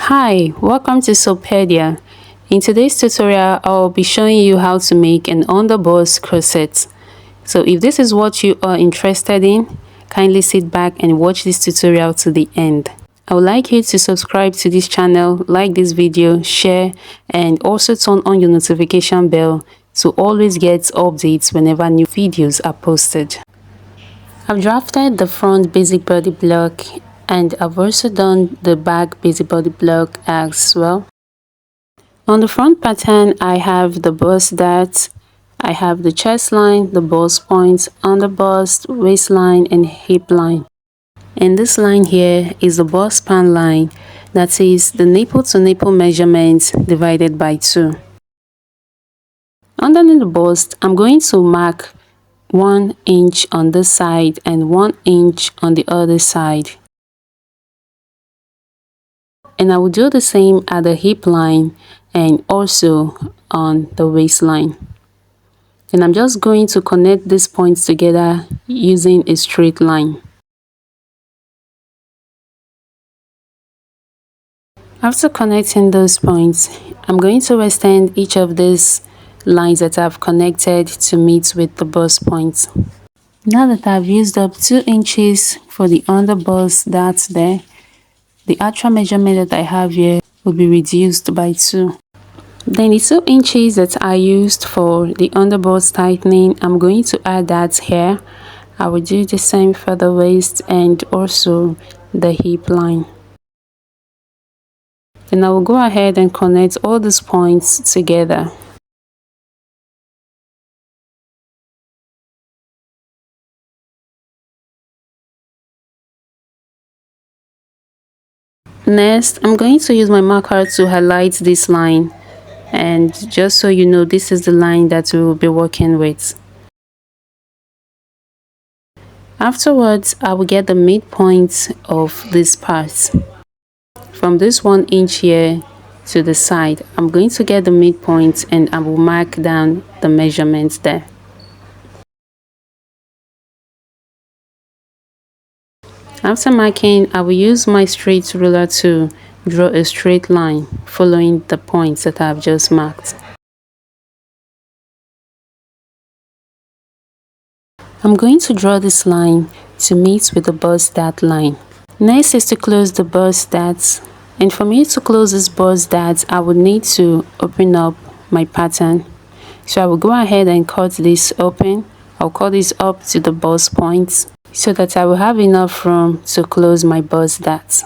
Hi, welcome to Sewpedia. In today's tutorial, I'll be showing you how to make an underbust corset. So if this is what you are interested in, kindly sit back and watch this tutorial to the end. I would like you to subscribe to this channel, like this video, share, and also turn on your notification bell to always get updates whenever new videos are posted. I've drafted the front basic body block and I've also done the back basic body block as well. On the front pattern, I have the bust dart, I have the chest line, the bust points, underbust, waistline, and hip line. And this line here is the bust span line, that is the nipple to nipple measurement divided by 2. Underneath the bust, I'm going to mark 1 inch on this side and 1 inch on the other side. And I will do the same at the hip line and also on the waistline. And I'm just going to connect these points together using a straight line. After connecting those points, I'm going to extend each of these lines that I've connected to meet with the bust points. Now that I've used up 2 inches for the underbust that's there, the actual measurement that I have here will be reduced by 2. Then the 2 inches that I used for the underbust tightening, I'm going to add that here. I will do the same for the waist and also the hip line. Then I will go ahead and connect all these points together. Next, I'm going to use my marker to highlight this line, and just so you know, this is the line that we will be working with. Afterwards, I will get the midpoint of this part. From this 1 inch here to the side, I'm going to get the midpoint and I will mark down the measurements there. After marking, I will use my straight ruler to draw a straight line following the points that I've just marked. I'm going to draw this line to meet with the bust dart line. Next is to close the bust darts, and for me to close this bust darts, I would need to open up my pattern. So I will go ahead and cut this open. I'll cut this up to the bust points so that I will have enough room to close my bust dart.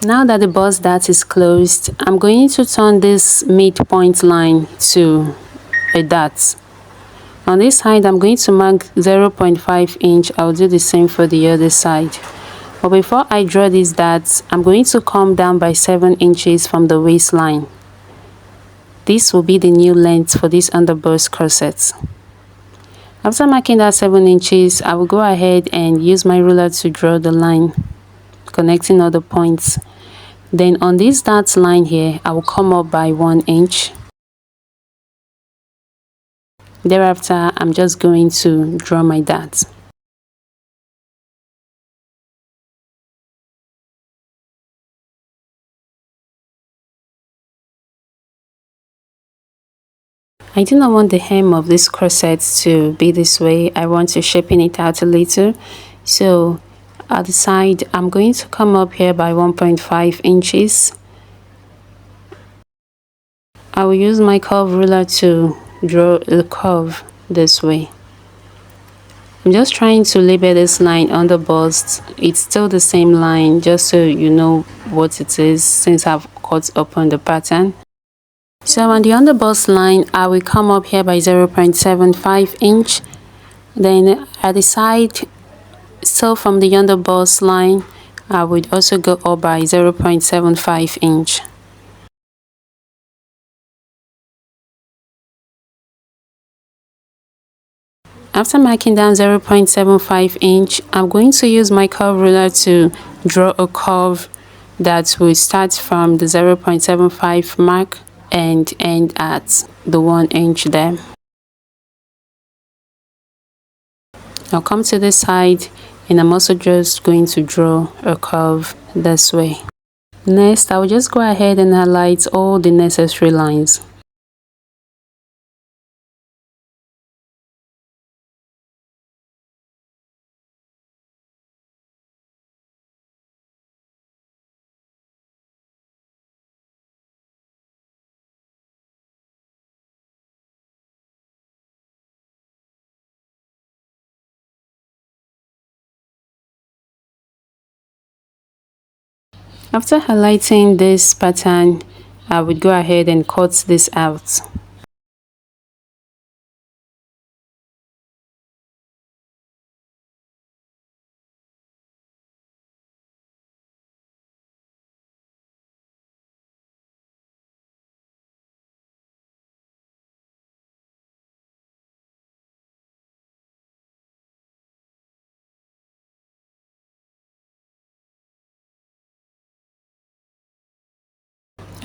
Now that the bust dart is closed, I'm going to turn this midpoint line to a dart. On this side, I'm going to mark 0.5 inch. I'll do the same for the other side. But before I draw these darts, I'm going to come down by 7 inches from the waistline. This will be the new length for this underbust corset. After marking that 7 inches, I will go ahead and use my ruler to draw the line, connecting all the points. Then on this dart line here, I will come up by 1 inch. Thereafter, I'm just going to draw my darts. I do not want the hem of this corset to be this way. I want to shapen it out a little. So at the side, I'm going to come up here by 1.5 inches. I will use my curve ruler to draw a curve this way. I'm just trying to label this line on the bust. It's still the same line, just so you know what it is since I've cut upon the pattern. So on the underbust line, I will come up here by 0.75 inch. Then at the side, still from the underbust line, I would also go up by 0.75 inch. After marking down 0.75 inch, I'm going to use my curve ruler to draw a curve that will start from the 0.75 mark and end at the 1 inch there. I'll come to this side and I'm also just going to draw a curve this way. Next, I will just go ahead and highlight all the necessary lines. After highlighting this pattern, I would go ahead and cut this out.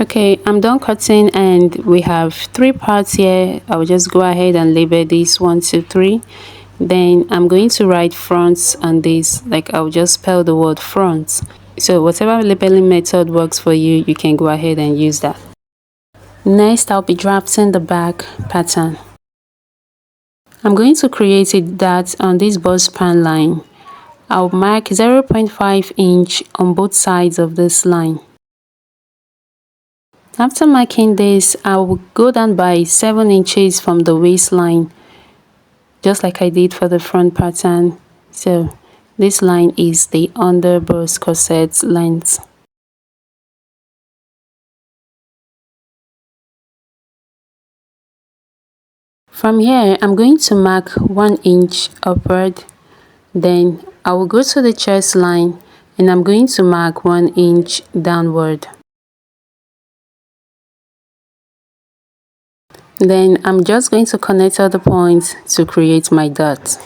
Okay, I'm done cutting and we have 3 parts here. I will just go ahead and label this 1, 2, 3. Then I'm going to write fronts on this, like I'll just spell the word front. So whatever labeling method works for you, you can go ahead and use that. Next, I'll be drafting the back pattern. I'm going to create a dot on this bust span line. I'll mark 0.5 inch on both sides of this line. After marking this, I will go down by 7 inches from the waistline, just like I did for the front pattern. So this line is the underbust corset length. From here, I'm going to mark 1 inch upward. Then I will go to the chest line and I'm going to mark 1 inch downward. Then I'm just going to connect all the points to create my dot.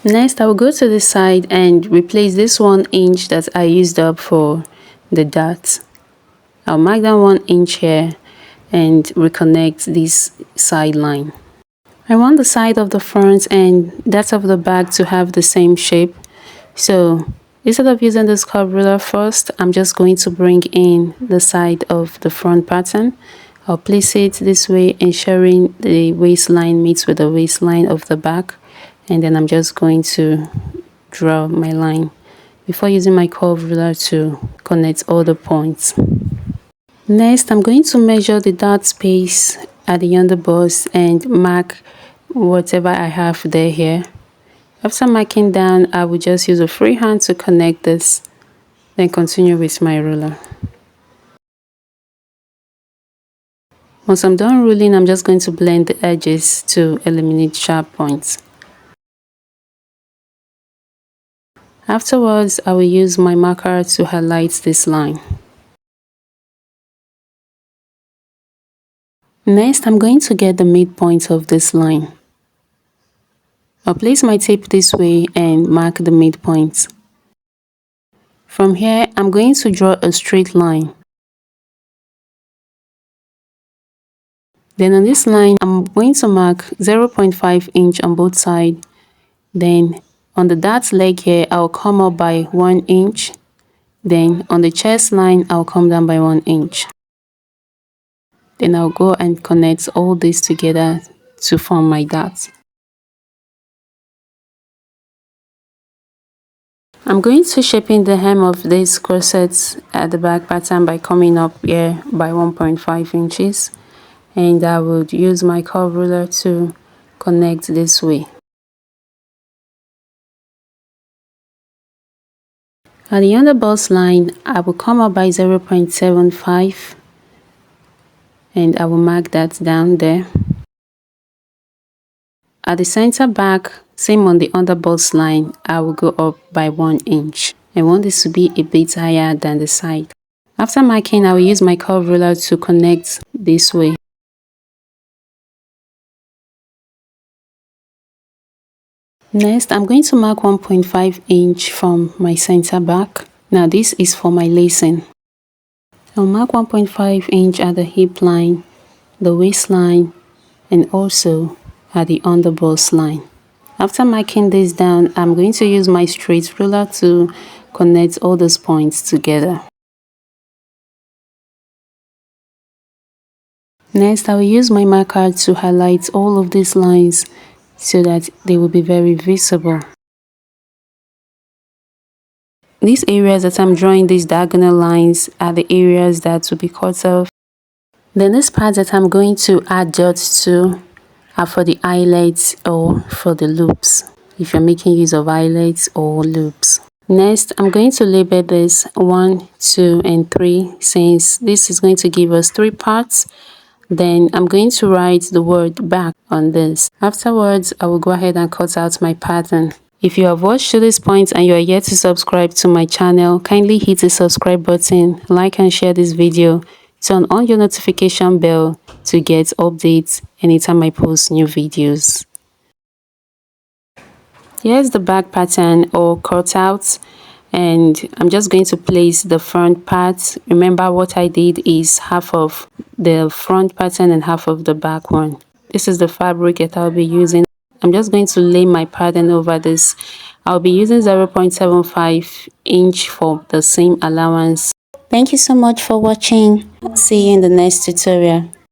Next, I will go to the side and replace this 1 inch that I used up for the dot. I'll mark down 1 inch here and reconnect this side line. I want the side of the front and that of the back to have the same shape. So instead of using this curve ruler first, I'm just going to bring in the side of the front pattern. I'll place it this way, ensuring the waistline meets with the waistline of the back. And then I'm just going to draw my line before using my curve ruler to connect all the points. Next, I'm going to measure the dot space at the underbust and mark whatever I have there here. After marking down, I will just use a free hand to connect this, then continue with my ruler. Once I'm done ruling, I'm just going to blend the edges to eliminate sharp points. Afterwards, I will use my marker to highlight this line. Next, I'm going to get the midpoint of this line. I'll place my tape this way and mark the midpoint. From here, I'm going to draw a straight line. Then on this line, I'm going to mark 0.5 inch on both sides. Then on the dot leg here, I'll come up by 1 inch. Then on the chest line, I'll come down by 1 inch. Then I'll go and connect all this together to form my dot. I'm going to shape in the hem of this corset at the back pattern by coming up here by 1.5 inches. And I would use my curve ruler to connect this way. At the underbust line, I will come up by 0.75 and I will mark that down there. At the center back, same on the underbust line, I will go up by 1 inch. I want this to be a bit higher than the side. After marking, I will use my curve ruler to connect this way. Next, I'm going to mark 1.5 inch from my center back. Now this is for my lacing. I'll mark 1.5 inch at the hip line, the waistline, and also at the underbust line. After marking this down, I'm going to use my straight ruler to connect all those points together. Next, I will use my marker to highlight all of these lines so that they will be very visible. These areas that I'm drawing these diagonal lines are the areas that will be cut off. Then this part that I'm going to add dots to are for the eyelets or for the loops, if you're making use of eyelets or loops. Next, I'm going to label this 1, 2, and 3 since this is going to give us 3 parts. Then I'm going to write the word back on this. Afterwards, I will go ahead and cut out my pattern. If you have watched to this point and you are yet to subscribe to my channel, kindly hit the subscribe button, like and share this video, turn on your notification bell to get updates anytime I post new videos. Here's the back pattern or cutout, and I'm just going to place the front part. Remember, what I did is half of the front pattern and half of the back one. This is the fabric that I'll be using. I'm just going to lay my pattern over this. I'll be using 0.75 inch for the seam allowance. Thank you so much for watching. See you in the next tutorial.